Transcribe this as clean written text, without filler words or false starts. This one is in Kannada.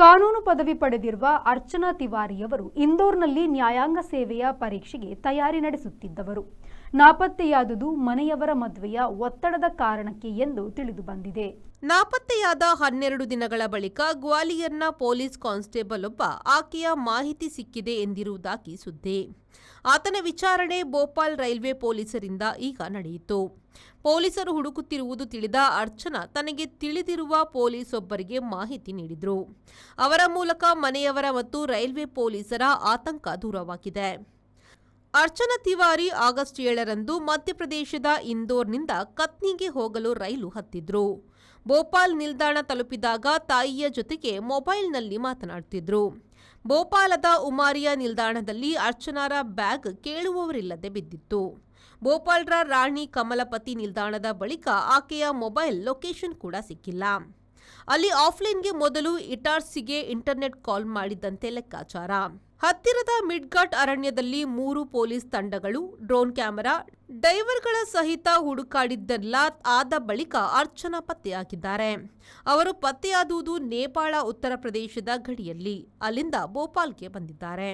ಕಾನೂನು ಪದವಿ ಪಡೆದಿರುವ ಅರ್ಚನಾ ತಿವಾರಿಯವರು ಇಂದೋರ್ನಲ್ಲಿ ನ್ಯಾಯಾಂಗ ಸೇವೆಯ ಪರೀಕ್ಷೆಗೆ ತಯಾರಿ ನಡೆಸುತ್ತಿದ್ದವರು. ನಾಪತ್ತೆಯಾದುದು ಮನೆಯವರ ಮದುವೆಯ ಒತ್ತಡದ ಕಾರಣಕ್ಕೆ ಎಂದು ತಿಳಿದುಬಂದಿದೆ. ನಾಪತ್ತೆಯಾದ 12 ದಿನಗಳ ಬಳಿಕ ಗ್ವಾಲಿಯರ್ನ ಪೊಲೀಸ್ ಕಾನ್ಸ್ಟೇಬಲ್ ಒಬ್ಬ ಆಕೆಯ ಮಾಹಿತಿ ಸಿಕ್ಕಿದೆ ಎಂದಿರುವುದಾಗಿ ಸುದ್ದಿ. ಆತನ ವಿಚಾರಣೆ ಭೋಪಾಲ್ ರೈಲ್ವೆ ಪೊಲೀಸರಿಂದ ಈಗ ನಡೆಯಿತು. ಪೊಲೀಸರು ಹುಡುಕುತ್ತಿರುವುದು ತಿಳಿದ ಅರ್ಚನಾ ತನಗೆ ತಿಳಿದಿರುವ ಪೊಲೀಸ್ ಒಬ್ಬರಿಗೆ ಮಾಹಿತಿ ನೀಡಿದ್ರು. ಅವರ ಮೂಲಕ ಮನೆಯವರ ಮತ್ತು ರೈಲ್ವೆ ಪೊಲೀಸರ ಆತಂಕ ದೂರವಾಗಿದೆ. ಅರ್ಚನಾ ತಿವಾರಿ ಆಗಸ್ಟ್ 7ರಂದು ಮಧ್ಯಪ್ರದೇಶದ ಇಂದೋರ್ನಿಂದ ಕತ್ನಿಗೆ ಹೋಗಲು ರೈಲು ಹತ್ತಿದ್ರು. ಭೋಪಾಲ್ ನಿಲ್ದಾಣ ತಲುಪಿದಾಗ ತಾಯಿಯ ಜೊತೆಗೆ ಮೊಬೈಲ್ನಲ್ಲಿ ಮಾತನಾಡುತ್ತಿದ್ರು. ಭೋಪಾಲದ ಉಮಾರಿಯಾ ನಿಲ್ದಾಣದಲ್ಲಿ ಅರ್ಚನಾರ ಬ್ಯಾಗ್ ಕೇಳುವವರಿಲ್ಲದೆ ಬಿದ್ದಿತ್ತು. ಭೋಪಾಲ್ರ ರಾಣಿ ಕಮಲಪತಿ ನಿಲ್ದಾಣದ ಬಳಿಕ ಆಕೆಯ ಮೊಬೈಲ್ ಲೊಕೇಶನ್ ಕೂಡ ಸಿಕ್ಕಿಲ್ಲ. ಅಲ್ಲಿ ಆಫ್ಲೈನ್ಗೆ ಮೊದಲು ಇಟಾರ್ಸಿಗೆ ಇಂಟರ್ನೆಟ್ ಕಾಲ್ ಮಾಡಿದ್ದಂತೆ ಲೆಕ್ಕಾಚಾರ. ಹತ್ತಿರದ ಮಿಡ್ಘಾಟ್ ಅರಣ್ಯದಲ್ಲಿ 3 ಪೊಲೀಸ್ ತಂಡಗಳು, ಡ್ರೋನ್ ಕ್ಯಾಮೆರಾ, ಡೈವರ್ಗಳ ಸಹಿತ ಹುಡುಕಾಡಿದ್ದೆಲ್ಲ ಆದ ಬಳಿಕ ಅರ್ಚನಾ ಪತ್ತೆಯಾಗಿದ್ದಾರೆ. ಅವರು ಪತ್ತೆಯಾದುದು ನೇಪಾಳ ಉತ್ತರ ಪ್ರದೇಶದ ಗಡಿಯಲ್ಲಿ. ಅಲ್ಲಿಂದ ಭೋಪಾಲ್ಗೆ ಬಂದಿದ್ದಾರೆ.